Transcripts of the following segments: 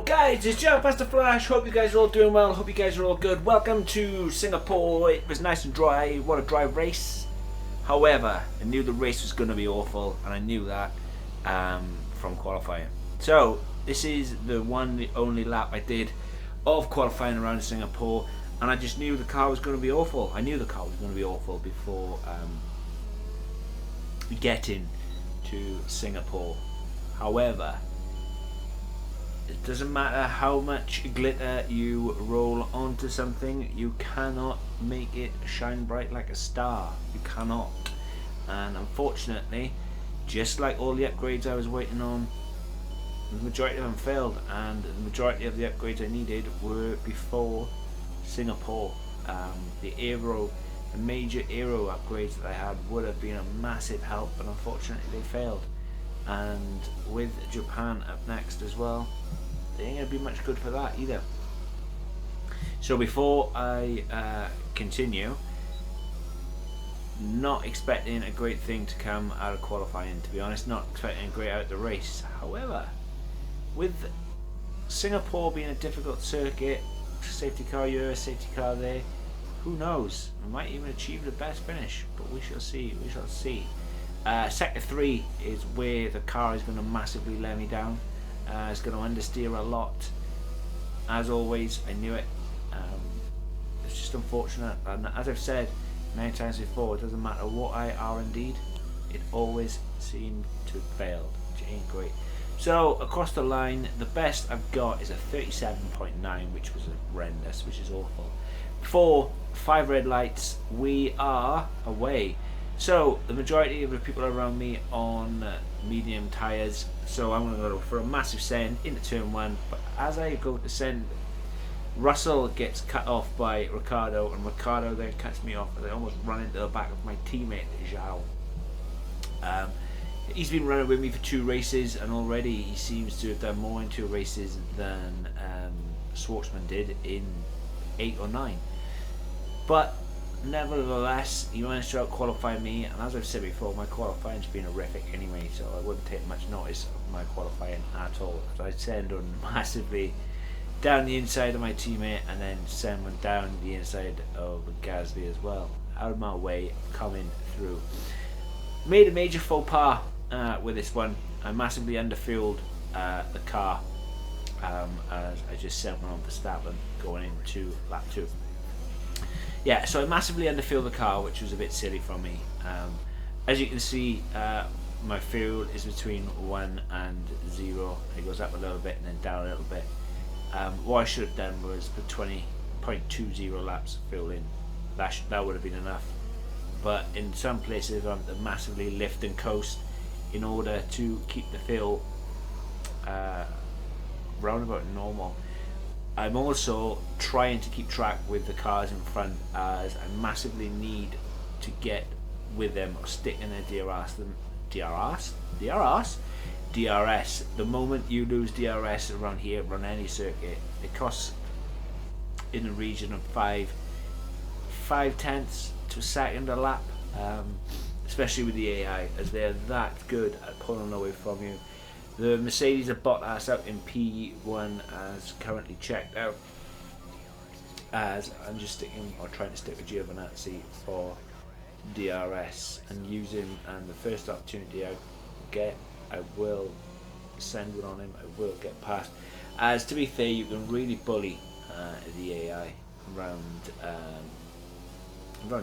guys, it's Jeff Master Flash. Hope you guys are all doing well. Hope you guys are all good. Welcome to Singapore. It was nice and dry. What a dry race. However, I knew the race was going to be awful, and I knew that from qualifying. So this is the only lap I did of qualifying around Singapore, and I just knew the car was going to be awful. I knew the car was going to be awful before getting to Singapore. However, it doesn't matter how much glitter you roll onto something, you cannot make it shine bright like a star. You cannot. And unfortunately, just like all the upgrades I was waiting on, the majority of them failed, and the majority of the upgrades I needed were before Singapore. The major aero upgrades that I had would have been a massive help, but unfortunately they failed. And with Japan up next as well, they ain't going to be much good for that either. So before I continue, not expecting a great thing to come out of qualifying, to be honest, not expecting a great out of the race. However, with Singapore being a difficult circuit, safety car here, safety car there, who knows, we might even achieve the best finish, but we shall see, we shall see. Sector 3 is where the car is going to massively let me down. It's going to understeer a lot. As always, I knew it. It's just unfortunate, and as I've said many times before, it doesn't matter what I R&D'd, it always seemed to fail, which ain't great. So across the line, the best I've got is a 37.9, which was horrendous, which is awful. For 5 red lights, we are away. So the majority of the people around me on medium tyres, so I'm going to go for a massive send into turn 1, but as I go to send, Russell gets cut off by Ricardo, and Ricardo then cuts me off as I almost run into the back of my teammate Zhao. He's been running with me for 2 races, and already he seems to have done more in 2 races than Schwartzman did in 8 or 9. But nevertheless, he managed to out-qualify me, and as I've said before, my qualifying's been horrific anyway, so I wouldn't take much notice of my qualifying at all. As I send on massively down the inside of my teammate, and then send one down the inside of Gasly as well. Out of my way, coming through. Made a major faux pas with this one. I massively underfueled the car as I just sent one on Verstappen going into lap 2. Yeah, so I massively underfueled the car, which was a bit silly from me. As you can see, my fuel is between 1 and 0. It goes up a little bit and then down a little bit. What I should have done was put 20.20 laps of fuel in. That would have been enough. But in some places, I'm to massively lift and coast in order to keep the fuel roundabout normal. I'm also trying to keep track with the cars in front, as I massively need to get with them or stick in their DRS. The moment you lose DRS around here, on any circuit, it costs in the region of 5 tenths to a second a lap, especially with the AI, as they're that good at pulling away from you. The Mercedes of Bottas out in P1 as currently checked out, as I'm just trying to stick with Giovinazzi for DRS and use him, and the first opportunity I get, I will send one on him, I will get past. As to be fair, you can really bully the AI around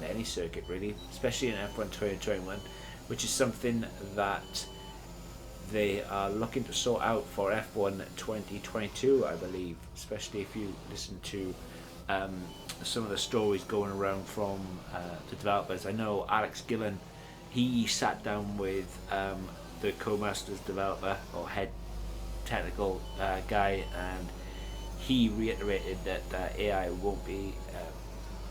any circuit really, especially in F12021, which is something that they are looking to sort out for F1 2022, I believe, especially if you listen to some of the stories going around from the developers. I know Alex Gillen, he sat down with the Co-Masters developer or head technical guy, and he reiterated that AI won't be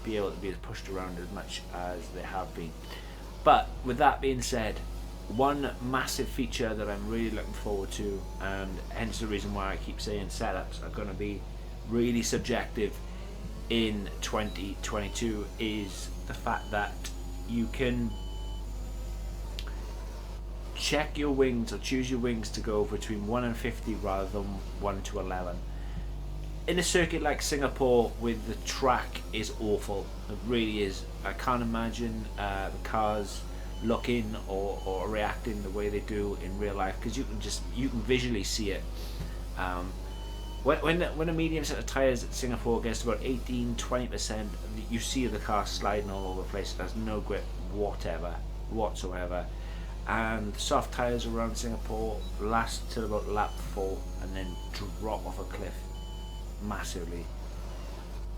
able to be pushed around as much as they have been. But with that being said, one massive feature that I'm really looking forward to, and hence the reason why I keep saying setups are going to be really subjective in 2022, is the fact that you can check your wings or choose your wings to go between 1 and 50 rather than 1 to 11. in a circuit like Singapore, with the track is awful. It really is. I can't imagine the cars looking or reacting the way they do in real life, because you can visually see it. When a medium set of tyres at Singapore gets to about 18-20%, you see the car sliding all over the place. There's no grip whatsoever. And the soft tyres around Singapore last till about lap 4 and then drop off a cliff massively.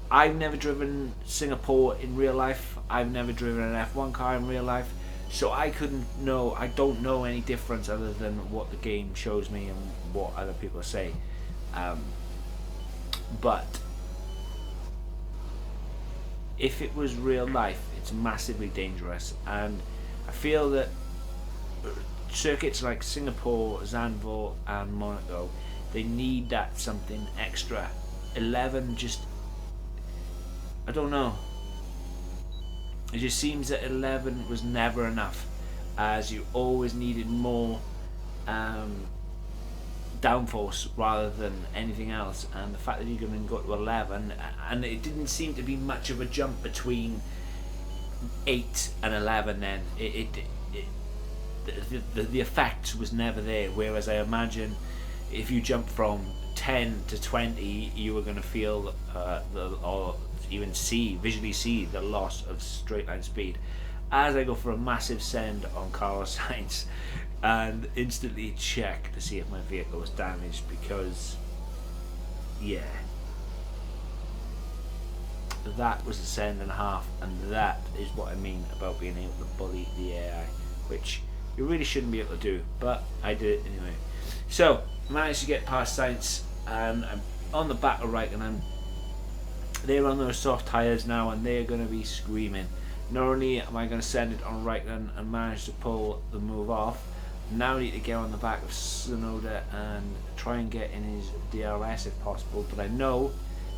I've never driven Singapore in real life. I've never driven an F1 car in real life, so I don't know any difference other than what the game shows me and what other people say. But if it was real life, it's massively dangerous, and I feel that circuits like Singapore, Zandvoort and Monaco, they need that something extra. 11 just, I don't know, it just seems that 11 was never enough, as you always needed more downforce rather than anything else. And the fact that you can go to 11, and it didn't seem to be much of a jump between 8 and 11 then, the effect was never there, whereas I imagine if you jump from 10 to 20 you were going to feel or even visually see the loss of straight line speed. As I go for a massive send on Carlos Sainz and instantly check to see if my vehicle was damaged, because yeah, that was a send and a half, and that is what I mean about being able to bully the AI, which you really shouldn't be able to do, but I did it anyway. So I managed to get past Sainz, and I'm on the back of Raikkonen. They're on those soft tyres now, and they're going to be screaming. Not only am I going to send it on Raikkonen and manage to pull the move off, now I need to get on the back of Tsunoda and try and get in his DRS if possible. But I know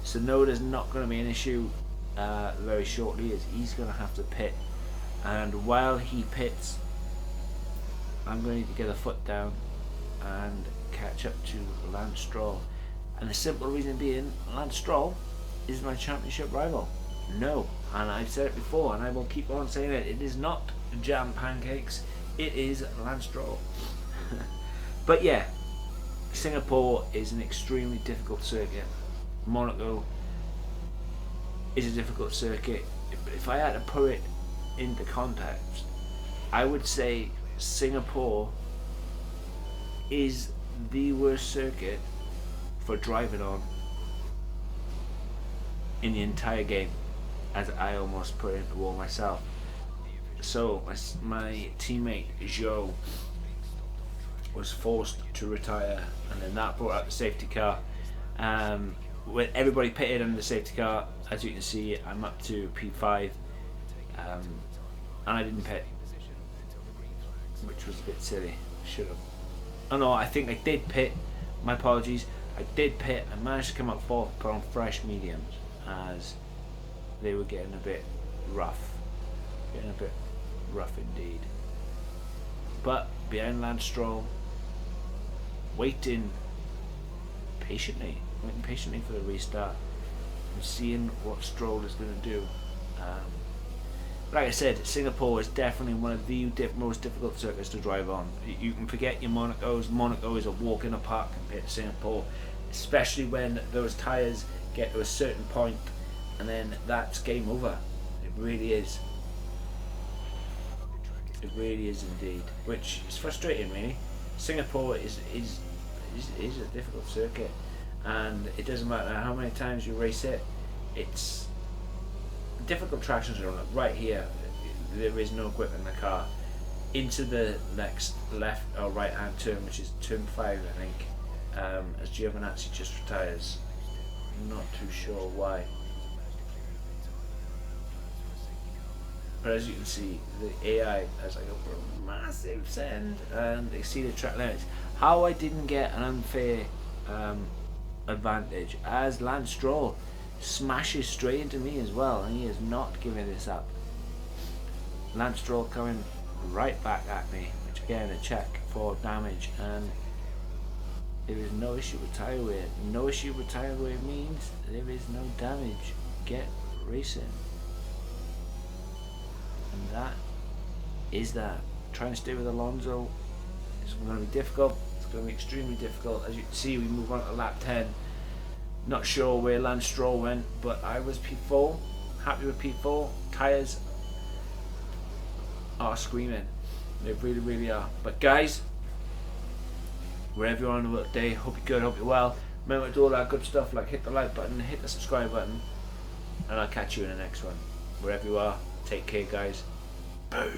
Tsunoda's not going to be an issue very shortly, as he's going to have to pit. And while he pits, I'm going to need to get a foot down and catch up to Lance Stroll. And the simple reason being, Lance Stroll is my championship rival. No, and I've said it before, and I will keep on saying it. It is not jam pancakes. It is Lance Stroll. But yeah, Singapore is an extremely difficult circuit. Monaco is a difficult circuit. If I had to put it into context, I would say Singapore is the worst circuit for driving on in the entire game, as I almost put it into the wall myself. So my teammate Joe was forced to retire, and then that brought out the safety car. With everybody pitted under the safety car, as you can see, I'm up to P5, and I didn't pit, which was a bit silly. Should have. Oh no, I think I did pit. My apologies. I did pit. I managed to come up fourth, but on fresh mediums, as they were getting a bit rough. Indeed. But behind Lance Stroll, waiting patiently for the restart and seeing what Stroll is going to do. Like I said, Singapore is definitely one of the most difficult circuits to drive on. You can forget your Monacos. Monaco is a walk in the park compared to Singapore, especially when those tyres get to a certain point, and then that's game over. It really is. It really is indeed, which is frustrating really. Singapore is a difficult circuit, and it doesn't matter how many times you race it, it's difficult traction zone. Right here, there is no grip in the car. Into the next left or right hand turn, which is turn 5 I think, as Giovinazzi just retires. Not too sure why. But as you can see, the AI has like a massive send and exceeded track limits. How I didn't get an unfair advantage, as Lance Stroll smashes straight into me as well, and he is not giving this up. Lance Stroll coming right back at me, which again a check for damage, and There is no issue with tyre wear. No issue with tyre wear means there is no damage. Get racing. And that is that. Try and stay with Alonso. It's going to be difficult. It's going to be extremely difficult. As you can see, we move on to lap 10. Not sure where Lance Stroll went, but I was P4. Happy with P4. Tyres are screaming. They really, really are. But guys, wherever you are on the work day, hope you're good, hope you're well. Remember to do all that good stuff, like hit the like button, hit the subscribe button, and I'll catch you in the next one. Wherever you are, take care, guys. Bye.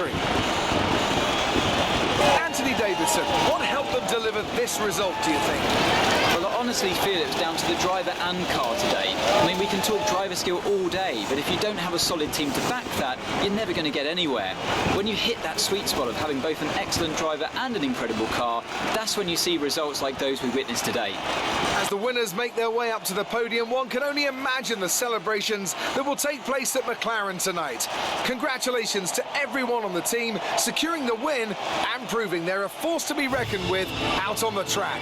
Valtteri. Anthony Davidson, what helped them deliver this result, do you think? Well, I honestly feel it was down to the driver and car today. I mean, we can talk driver skill all day, but if you don't have a solid team to back that, you're never going to get anywhere. When you hit that sweet spot of having both an excellent driver and an incredible car, that's when you see results like those we witnessed today. As the winners make their way up to the podium, one can only imagine the celebrations that will take place at McLaren tonight. Congratulations to everyone on the team, securing the win and proving they're a force to be reckoned with out on the track.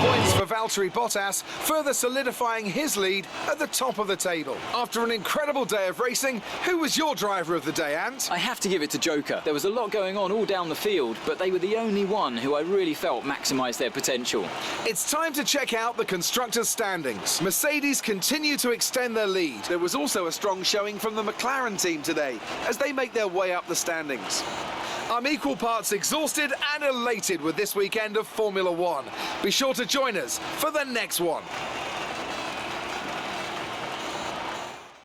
Points for Valtteri Bottas, further solidifying his lead at the top of the table. After an incredible day of racing, who was your driver of the day, Ant? I have to give it to Joker. There was a lot going on all down the field, but they were the only one who I really felt maximised their potential. It's time to check out the constructors' standings. Mercedes continue to extend their lead. There was also a strong showing from the McLaren team today as they make their way up the standings. I'm equal parts exhausted and elated with this weekend of Formula One. Be sure to join us for the next one.